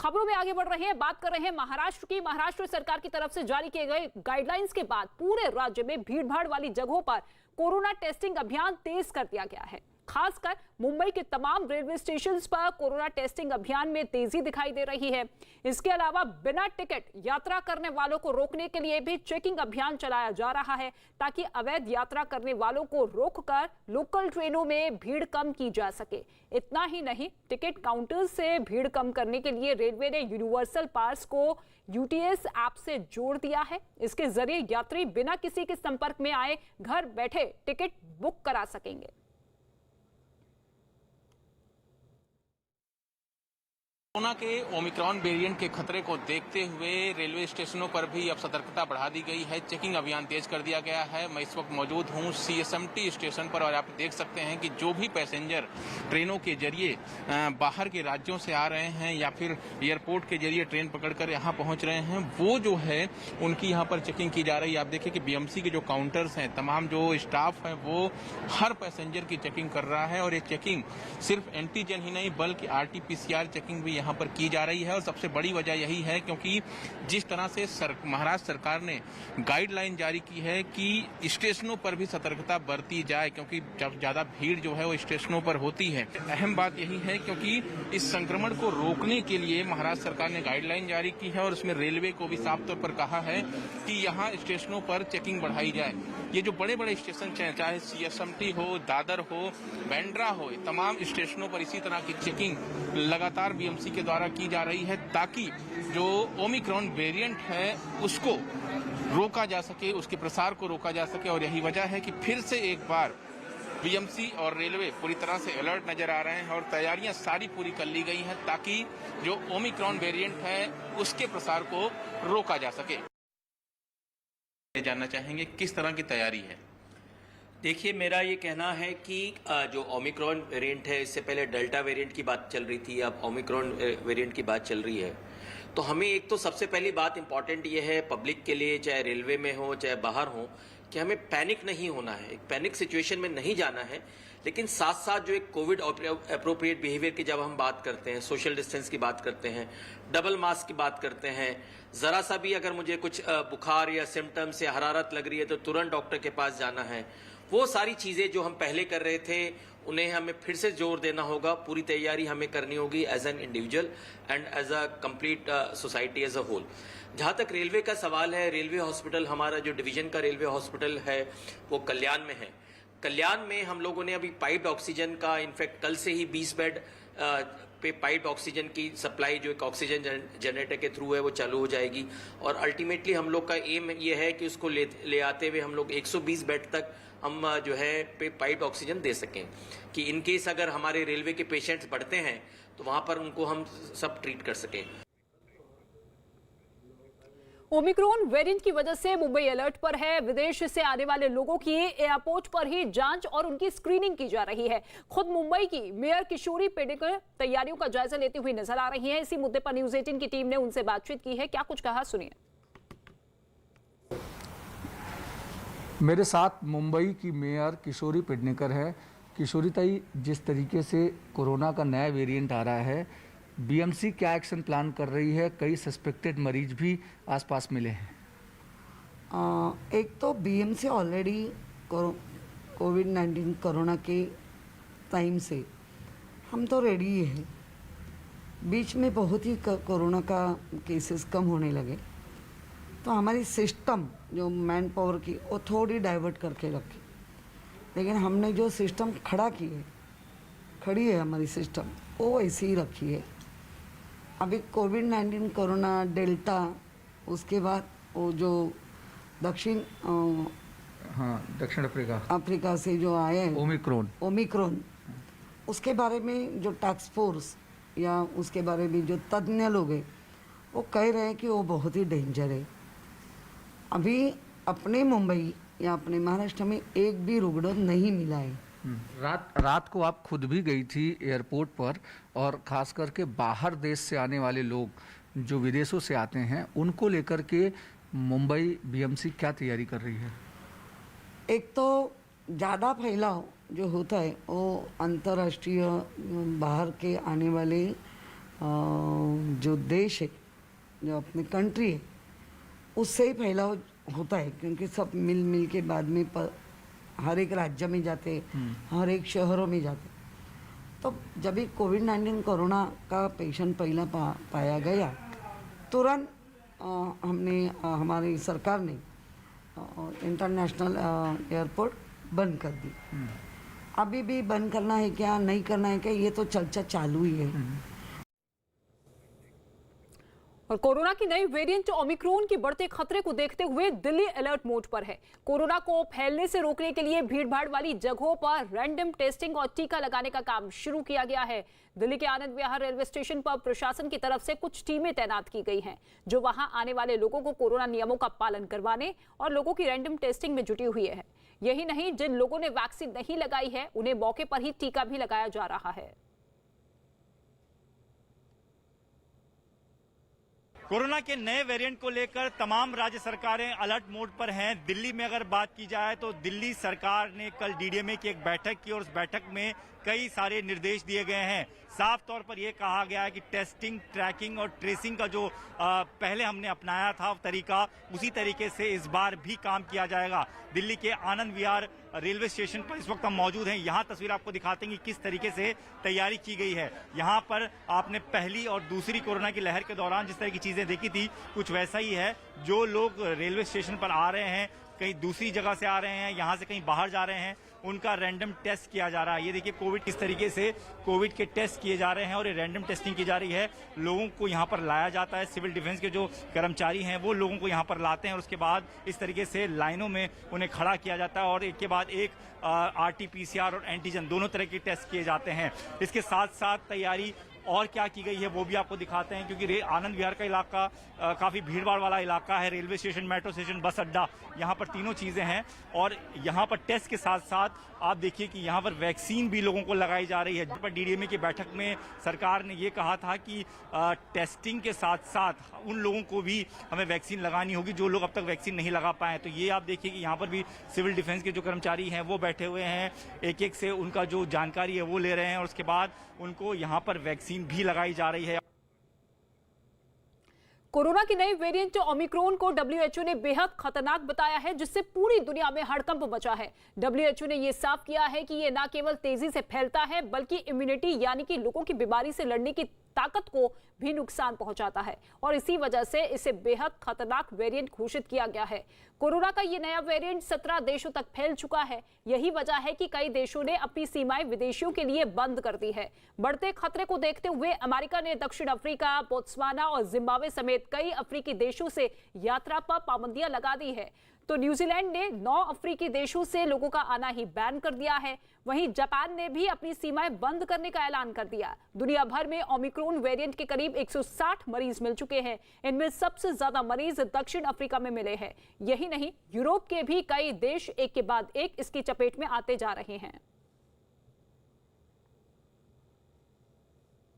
खबरों में आगे बढ़ रहे हैं, बात कर रहे हैं महाराष्ट्र की। महाराष्ट्र सरकार की तरफ से जारी किए गए गाइडलाइंस के बाद पूरे राज्य में भीड़भाड़ वाली जगहों पर कोरोना टेस्टिंग अभियान तेज कर दिया गया है। खासकर मुंबई के तमाम रेलवे स्टेशन पर कोरोना टेस्टिंग अभियान में तेजी दिखाई दे रही है। इसके अलावा बिना टिकट यात्रा करने वालों को रोकने के लिए भी चेकिंग अभियान चलाया जा रहा है, ताकि अवैध यात्रा करने वालों को रोककर लोकल ट्रेनों में भीड़ कम की जा सके। इतना ही नहीं, टिकट काउंटर्स से भीड़ कम करने के लिए रेलवे ने यूनिवर्सल पास को यूटीएस ऐप से जोड़ दिया है। इसके जरिए यात्री बिना किसी के संपर्क में आए घर बैठे टिकट बुक करा सकेंगे। कोरोना के ओमिक्रॉन वेरिएंट के खतरे को देखते हुए रेलवे स्टेशनों पर भी अब सतर्कता बढ़ा दी गई है। चेकिंग अभियान तेज कर दिया गया है। मैं इस वक्त मौजूद हूं सीएसएमटी स्टेशन पर और आप देख सकते हैं कि जो भी पैसेंजर ट्रेनों के जरिए बाहर के राज्यों से आ रहे हैं या फिर एयरपोर्ट के जरिए ट्रेन पकड़कर यहां पहुंच रहे हैं, वो जो है उनकी यहां पर चेकिंग की जा रही है। आप देखिए कि बीएमसी के जो काउंटर्स हैं, तमाम जो स्टाफ है वो हर पैसेंजर की चेकिंग कर रहा है और ये चेकिंग सिर्फ एंटीजन ही नहीं बल्कि आरटीपीसीआर चेकिंग भी यहाँ पर की जा रही है। और सबसे बड़ी वजह यही है क्योंकि जिस तरह से महाराष्ट्र सरकार ने गाइडलाइन जारी की है कि स्टेशनों पर भी सतर्कता बरती जाए, क्योंकि जब ज्यादा भीड़ जो है वो स्टेशनों पर होती है। अहम बात यही है क्योंकि इस संक्रमण को रोकने के लिए महाराष्ट्र सरकार ने गाइडलाइन जारी की है और उसमें रेलवे को भी साफ तौर पर कहा है कि यहाँ स्टेशनों पर चेकिंग बढ़ाई जाए। ये जो बड़े बड़े स्टेशन चाहे सीएसएमटी हो, दादर हो, बांद्रा हो, तमाम स्टेशनों पर इसी तरह की चेकिंग लगातार बीएमसी के द्वारा की जा रही है, ताकि जो ओमिक्रॉन वेरिएंट है उसको रोका जा सके, उसके प्रसार को रोका जा सके। और यही वजह है कि फिर से एक बार बीएमसी और रेलवे पूरी तरह से अलर्ट नजर आ रहे हैं और तैयारियां सारी पूरी कर ली गई हैं, ताकि जो ओमिक्रॉन वेरिएंट है उसके प्रसार को रोका जा सके। जानना चाहेंगे किस तरह की तैयारी है? देखिए, मेरा ये कहना है कि जो ओमिक्रॉन वेरिएंट है, इससे पहले डेल्टा वेरिएंट की बात चल रही थी, अब ओमिक्रॉन वेरिएंट की बात चल रही है। तो हमें एक तो सबसे पहली बात इंपॉर्टेंट ये है पब्लिक के लिए, चाहे रेलवे में हो चाहे बाहर हो, कि हमें पैनिक नहीं होना है, एक पैनिक सिचुएशन में नहीं जाना है। लेकिन साथ साथ जो एक कोविड अप्रोप्रिएट बिहेवियर की जब हम बात करते हैं, सोशल डिस्टेंस की बात करते हैं, डबल मास्क की बात करते हैं, ज़रा सा भी अगर मुझे कुछ बुखार या सिम्टम्स या हरारत लग रही है तो तुरंत डॉक्टर के पास जाना है। वो सारी चीज़ें जो हम पहले कर रहे थे उन्हें हमें फिर से जोर देना होगा। पूरी तैयारी हमें करनी होगी as an individual and as a complete society as a whole. जहाँ तक रेलवे का सवाल है, रेलवे हॉस्पिटल, हमारा जो डिवीजन का रेलवे हॉस्पिटल है वो कल्याण में है। कल्याण में हम लोगों ने अभी पाइप्ड ऑक्सीजन का, इनफैक्ट कल से ही 20 बेड पे पाइप्ड ऑक्सीजन की सप्लाई जो एक ऑक्सीजन जनरेटर के थ्रू है वो चालू हो जाएगी। और अल्टीमेटली हम लोग का एम ये है कि उसको ले आते हुए हम लोग 120 बेड तक हम जो है पे पाइप्ड ऑक्सीजन दे सकें, कि इन केस अगर हमारे रेलवे के पेशेंट्स बढ़ते हैं तो वहां पर उनको हम सब ट्रीट कर सकें। ओमिक्रॉन वेरिएंट की वजह से मुंबई अलर्ट पर है। विदेश से आने वाले लोगों की एयरपोर्ट पर ही जांच और उनकी स्क्रीनिंग की जा रही है। खुद मुंबई की मेयर किशोरी पेडनेकर तैयारियों का जायजा लेती हुई नजर आ रही हैं। इसी मुद्दे पर न्यूज 18 की टीम ने उनसे बातचीत की है। क्या कुछ कहा, सुनिए। मेरे साथ मुंबई की मेयर किशोरी पेडनेकर है। किशोरी ताई, जिस तरीके से कोरोना का नया वेरिएंट आ रहा है, बीएमसी क्या एक्शन प्लान कर रही है? कई सस्पेक्टेड मरीज भी आसपास मिले हैं। एक तो बीएमसी ऑलरेडी कोविड-19 कोरोना के टाइम से हम तो रेडी ही हैं। बीच में बहुत ही कोरोना का केसेस कम होने लगे तो हमारी सिस्टम जो मैन पावर की वो थोड़ी डाइवर्ट करके रखी, लेकिन हमने जो सिस्टम खड़ी है हमारी सिस्टम वो ऐसी ही रखी है। अभी कोविड-19 कोरोना डेल्टा, उसके बाद वो जो दक्षिण अफ्रीका से जो आए हैं ओमिक्रॉन, उसके बारे में जो टास्क फोर्स या उसके बारे में जो तज्ञ लोग हैं वो कह रहे हैं कि वो बहुत ही डेंजर है। अभी अपने मुंबई या अपने महाराष्ट्र में एक भी रुग्ण नहीं मिला है। रात को आप खुद भी गई थी एयरपोर्ट पर, और खास करके बाहर देश से आने वाले लोग जो विदेशों से आते हैं उनको लेकर के मुंबई बीएमसी क्या तैयारी कर रही है? एक तो ज़्यादा फैलाव जो होता है वो अंतर्राष्ट्रीय बाहर के आने वाले जो देश है, जो अपनी कंट्री है, उससे ही फैलाव होता है, क्योंकि सब मिल मिल के बाद में हर एक राज्य में जाते, हर एक शहरों में जाते। तो जब भी कोविड-19 कोरोना का पेशेंट पहला पाया गया, तुरंत हमने हमारी सरकार ने इंटरनेशनल एयरपोर्ट बंद कर दी। अभी भी बंद करना है क्या, नहीं करना है क्या, ये तो चर्चा चालू ही है। और कोरोना की नई वेरिएंट ओमिक्रॉन के बढ़ते खतरे को देखते हुए दिल्ली अलर्ट मोड पर है। कोरोना को फैलने से रोकने के लिए भीड़भाड़ वाली जगहों पर रैंडम टेस्टिंग और टीका लगाने का काम शुरू किया गया है। दिल्ली के आनंद विहार रेलवे स्टेशन पर प्रशासन की तरफ से कुछ टीमें तैनात की गई हैं, जो वहां आने वाले लोगों को कोरोना नियमों का पालन करवाने और लोगों की रैंडम टेस्टिंग में जुटी हुई है। यही नहीं, जिन लोगों ने वैक्सीन नहीं लगाई है उन्हें मौके पर ही टीका भी लगाया जा रहा है। कोरोना के नए वेरिएंट को लेकर तमाम राज्य सरकारें अलर्ट मोड पर हैं। दिल्ली में अगर बात की जाए तो दिल्ली सरकार ने कल डीडीएमए की एक बैठक की और उस बैठक में कई सारे निर्देश दिए गए हैं। साफ तौर पर यह कहा गया है कि टेस्टिंग, ट्रैकिंग और ट्रेसिंग का जो पहले हमने अपनाया था तरीका, उसी तरीके से इस बार भी काम किया जाएगा। दिल्ली के आनंद विहार रेलवे स्टेशन पर इस वक्त हम मौजूद हैं। यहाँ तस्वीर आपको दिखाते हैं कि किस तरीके से तैयारी की गई है। यहाँ पर आपने पहली और दूसरी कोरोना की लहर के दौरान जिस तरह की चीजें देखी थी, कुछ वैसा ही है। जो लोग रेलवे स्टेशन पर आ रहे हैं, कहीं दूसरी जगह से आ रहे हैं, यहाँ से कहीं बाहर जा रहे हैं, उनका रैंडम टेस्ट किया जा रहा है। ये देखिए कोविड किस तरीके से कोविड के टेस्ट किए जा रहे हैं और ये रैंडम टेस्टिंग की जा रही है। लोगों को यहाँ पर लाया जाता है, सिविल डिफेंस के जो कर्मचारी हैं वो लोगों को यहाँ पर लाते हैं और उसके बाद इस तरीके से लाइनों में उन्हें खड़ा किया जाता है और एक के बाद एक RT-PCR और एंटीजन दोनों तरह के टेस्ट किए जाते हैं। इसके साथ साथ तैयारी और क्या की गई है वो भी आपको दिखाते हैं, क्योंकि आनंद विहार का इलाका काफी भीड़भाड़ वाला इलाका है। रेलवे स्टेशन, मेट्रो स्टेशन, बस अड्डा, यहाँ पर तीनों चीजें हैं। और यहाँ पर टेस्ट के साथ साथ आप देखिए कि यहाँ पर वैक्सीन भी लोगों को लगाई जा रही है। पर डीडीएमए की बैठक में सरकार ने ये कहा था कि टेस्टिंग के साथ साथ उन लोगों को भी हमें वैक्सीन लगानी होगी जो लोग अब तक वैक्सीन नहीं लगा पाए। तो ये आप देखिए कि यहाँ पर भी सिविल डिफेंस के जो कर्मचारी हैं वो बैठे हुए हैं, एक एक से उनका जो जानकारी है वो ले रहे हैं और उसके बाद उनको यहाँ पर वैक्सीन भी लगाई जा रही है। कोरोना की नई वेरिएंट ओमिक्रॉन को WHO ने बेहद खतरनाक बताया है, जिससे पूरी दुनिया में हड़कंप मचा है। WHO ने यह साफ किया है कि यह न केवल तेजी से फैलता है बल्कि इम्यूनिटी यानी कि लोगों की बीमारी से लड़ने की ताकत को भी नुकसान पहुंचाता है और इसी वजह से इसे बेहद खतरनाक वेरिएंट घोषित किया गया है। कोरोना का ये नया वेरिएंट 17 देशों तक फैल चुका है। यही वजह है कि कई देशों ने अपनी सीमाएं विदेशियों के लिए बंद कर दी है। बढ़ते खतरे को देखते हुए अमेरिका ने दक्षिण अफ्रीका, बोत्सवाना और जिम्बाब्वे समेत कई अफ्रीकी देशों से यात्रा पर पाबंदियां लगा दी है। तो न्यूजीलैंड ने 9 अफ्रीकी देशों से लोगों का आना ही बैन कर दिया है। वहीं जापान ने भी अपनी सीमाएं बंद करने का ऐलान कर दिया। दुनिया भर में ओमिक्रॉन वेरिएंट के करीब 160 मरीज मिल चुके हैं। इनमें सबसे ज्यादा मरीज दक्षिण अफ्रीका में मिले हैं। यही नहीं, यूरोप के भी कई देश एक के बाद एक इसकी चपेट में आते जा रहे हैं।